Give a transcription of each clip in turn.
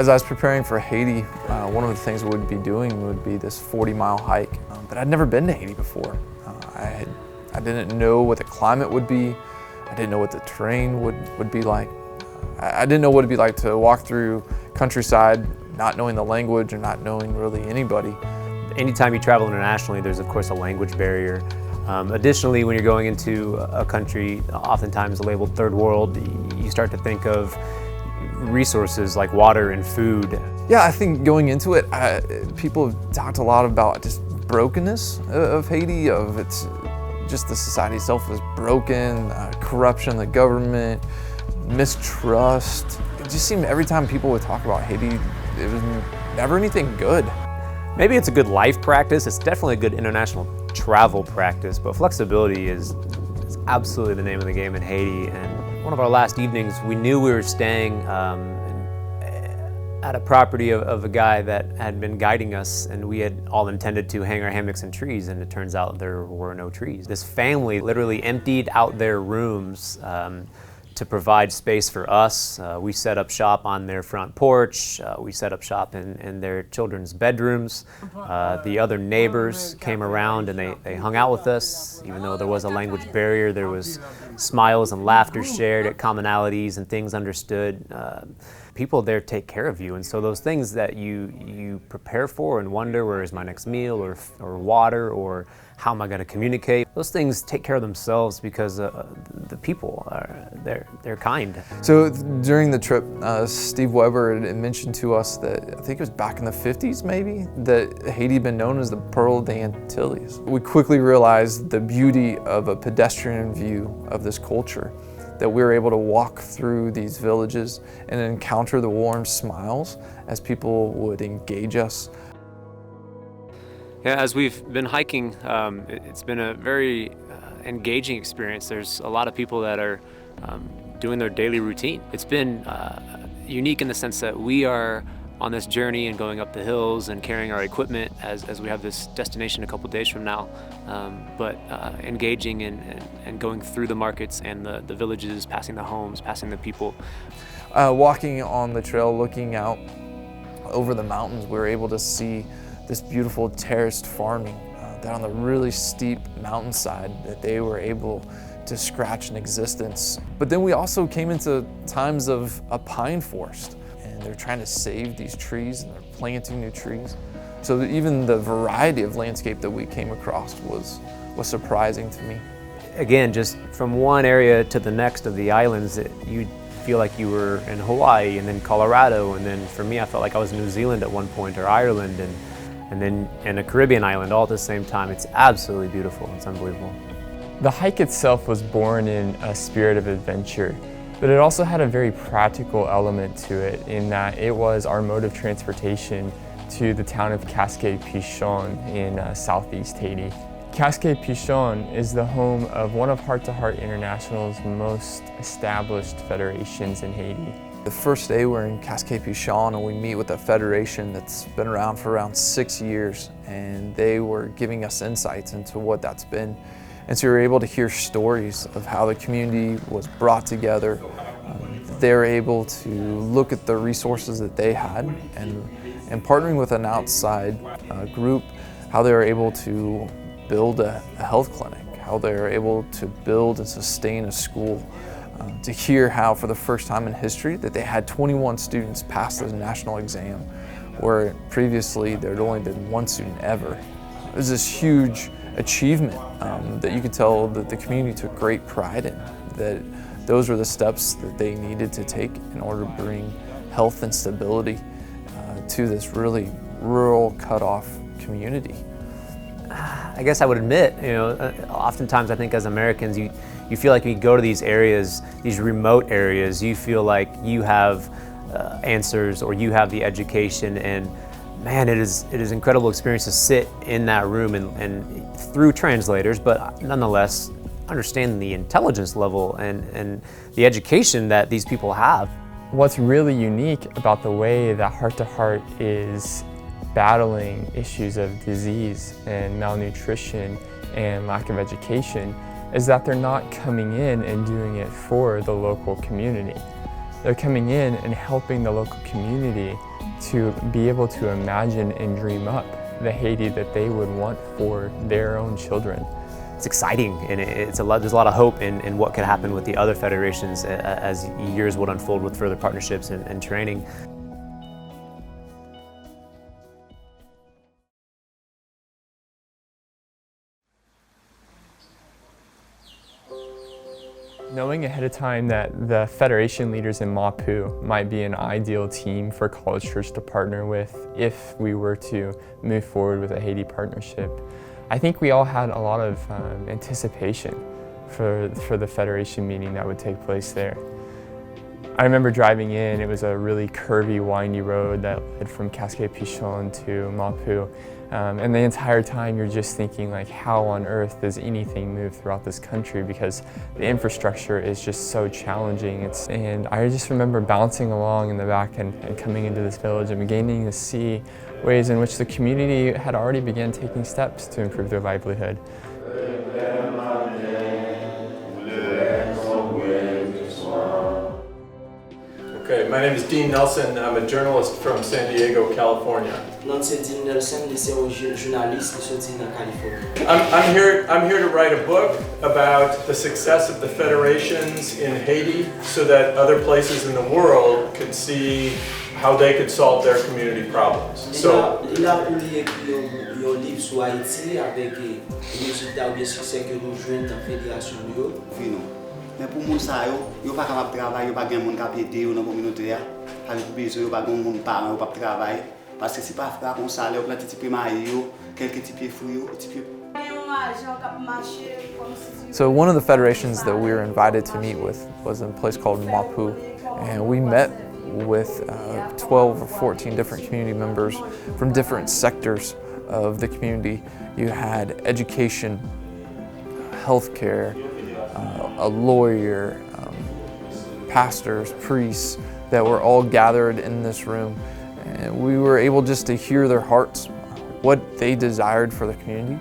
As I was preparing for Haiti, one of the things we would be doing would be this 40-mile hike. But I'd never been to Haiti before. I didn't know what the climate would be. I didn't know what the terrain would be like. I didn't know what it'd be like to walk through countryside not knowing the language and not knowing really anybody. Anytime you travel internationally, there's of course a language barrier. Additionally, when you're going into a country oftentimes labeled third world, you start to think of resources like water and food. Yeah, I think going into it, people have talked a lot about just brokenness of Haiti, of it's just the society itself is broken, corruption, the government, mistrust. It just seemed every time people would talk about Haiti, it was never anything good. Maybe it's a good life practice. It's definitely a good international travel practice, but flexibility is absolutely the name of the game in Haiti. And one of our last evenings, we knew we were staying at a property of a guy that had been guiding us, and we had all intended to hang our hammocks in trees, and it turns out there were no trees. This family literally emptied out their rooms to provide space for us. We set up shop on their front porch. We set up shop in their children's bedrooms. The other neighbors came around and they hung out with us. Even though there was a language barrier, there was smiles and laughter shared at commonalities and things understood. People there take care of you, and so those things that you prepare for and wonder, where is my next meal, or water, or how am I going to communicate, those things take care of themselves because the people they're kind. So during the trip, Steve Weber had mentioned to us that I think it was back in the 50s maybe, that Haiti had been known as the Pearl of the Antilles. We quickly realized the beauty of a pedestrian view of this culture, that we were able to walk through these villages and encounter the warm smiles as people would engage us. Yeah, as we've been hiking, it's been a very engaging experience. There's a lot of people that are doing their daily routine. It's been unique in the sense that we are on this journey and going up the hills and carrying our equipment as we have this destination a couple days from now, but engaging and going through the markets and the villages, passing the homes, passing the people. Walking on the trail, looking out over the mountains, we were able to see this beautiful terraced farming down the really steep mountainside that they were able to scratch in existence. But then we also came into times of a pine forest, and they're trying to save these trees and they're planting new trees. So even the variety of landscape that we came across was surprising to me. Again, just from one area to the next of the islands, you feel like you were in Hawaii and then Colorado, and then for me I felt like I was in New Zealand at one point, or Ireland, and then in a Caribbean island all at the same time. It's absolutely beautiful. It's unbelievable. The hike itself was born in a spirit of adventure, but it also had a very practical element to it in that it was our mode of transportation to the town of Cascais-Pichon in southeast Haiti. Cascais-Pichon is the home of one of Heart to Heart International's most established federations in Haiti. The first day we're in Cascais-Pichon and we meet with a federation that's been around for around 6 years, and they were giving us insights into what that's been. And so we were able to hear stories of how the community was brought together. They were able to look at the resources that they had, and partnering with an outside group, how they were able to build a health clinic, how they were able to build and sustain a school. To hear how for the first time in history that they had 21 students pass the national exam, where previously there had only been one student ever. It was this huge achievement that you could tell that the community took great pride in, that those were the steps that they needed to take in order to bring health and stability to this really rural, cut-off community. I guess I would admit, oftentimes I think as Americans, you feel like you go to these areas, these remote areas, you feel like you have answers or you have the education, and man, it is incredible experience to sit in that room and through translators, but nonetheless understand the intelligence level and the education that these people have. What's really unique about the way that Heart to Heart is battling issues of disease and malnutrition and lack of education is that they're not coming in and doing it for the local community. They're coming in and helping the local community to be able to imagine and dream up the Haiti that they would want for their own children. It's exciting, and there's a lot of hope in what could happen with the other federations as years would unfold with further partnerships and training. Knowing ahead of time that the Federation leaders in Mapu might be an ideal team for College Church to partner with if we were to move forward with a Haiti partnership, I think we all had a lot of anticipation for the Federation meeting that would take place there. I remember driving in, it was a really curvy, windy road that led from Cascade Pichon to Mapu. And the entire time you're just thinking, like, how on earth does anything move throughout this country, because the infrastructure is just so challenging. And I just remember bouncing along in the back and coming into this village and beginning to see ways in which the community had already begun taking steps to improve their livelihood. Okay, my name is Dean Nelson. I'm a journalist from San Diego, California. I'm here to write a book about the success of the federations in Haiti so that other places in the world could see how they could solve their community problems. So, mais pour moun sa yo pas capable travailler, yo pas gen moun k'ap aider yo dans communauté a. Avec besoin yo pas gen moun parent yo pas travailler parce que si pas faire comme ça, yo planter petit peu maïs yo, quelques petits pieds fruits yo, petit peu. So one of the federations that we were invited to meet with was in a place called Mapu, and we met with 12 or 14 different community members from different sectors of the community. You had education, healthcare, a lawyer, pastors, priests, that were all gathered in this room. And we were able just to hear their hearts, what they desired for the community,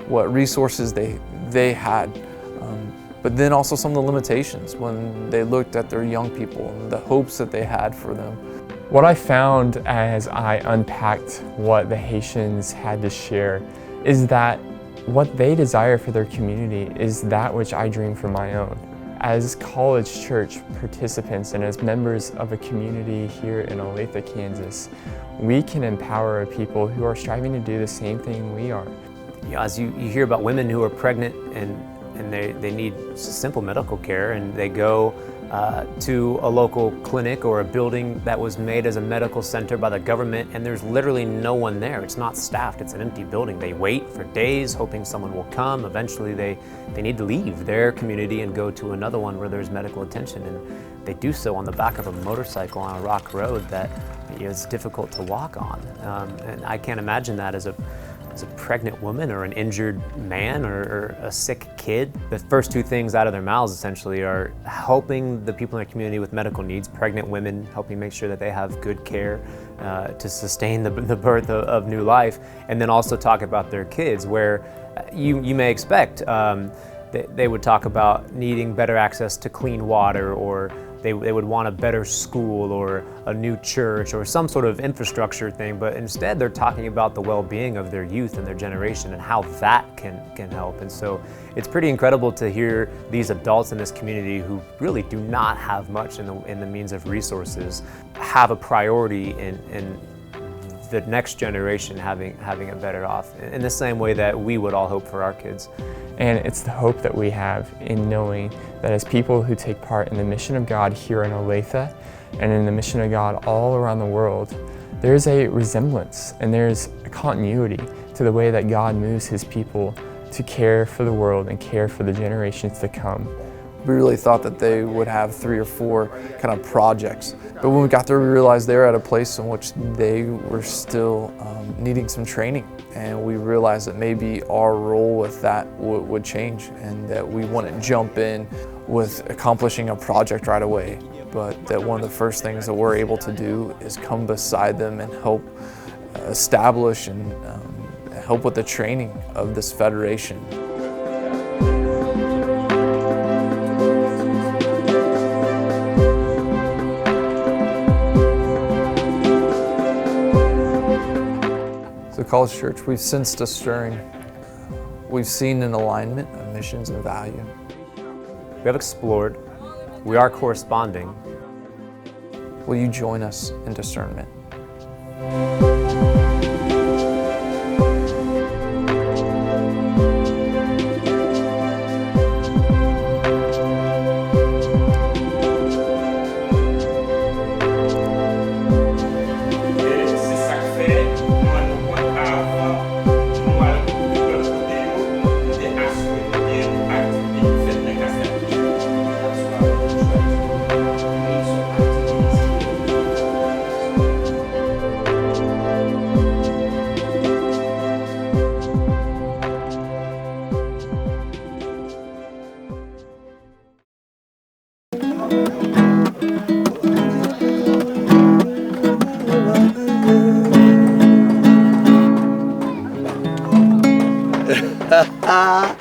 what resources they had, but then also some of the limitations when they looked at their young people and the hopes that they had for them. What I found as I unpacked what the Haitians had to share is that what they desire for their community is that which I dream for my own. As College Church participants and as members of a community here in Olathe, Kansas, we can empower people who are striving to do the same thing we are. You know, as you hear about women who are pregnant and they need simple medical care, and they go to a local clinic or a building that was made as a medical center by the government, and there's literally no one there. It's not staffed, it's an empty building. They wait for days hoping someone will come. Eventually they need to leave their community and go to another one where there's medical attention, and they do so on the back of a motorcycle on a rock road that is difficult to walk on. And I can't imagine that as a pregnant woman or an injured man or a sick kid. The first two things out of their mouths essentially are helping the people in their community with medical needs, pregnant women, helping make sure that they have good care to sustain the birth of new life, and then also talk about their kids, where you may expect they would talk about needing better access to clean water, or they would want a better school or a new church or some sort of infrastructure thing, but instead they're talking about the well-being of their youth and their generation and how that can help. And so it's pretty incredible to hear these adults in this community who really do not have much in the means of resources have a priority in the next generation having it better off, in the same way that we would all hope for our kids. And it's the hope that we have in knowing that as people who take part in the mission of God here in Olathe and in the mission of God all around the world, there's a resemblance and there's a continuity to the way that God moves His people to care for the world and care for the generations to come. We really thought that they would have 3 or 4 kind of projects. But when we got there, we realized they were at a place in which they were still needing some training. And we realized that maybe our role with that would change, and that we wouldn't jump in with accomplishing a project right away, but that one of the first things that we're able to do is come beside them and help establish and help with the training of this federation. College Church, we've sensed a stirring. We've seen an alignment of missions and value. We have explored. We are corresponding. Will you join us in discernment? Ah,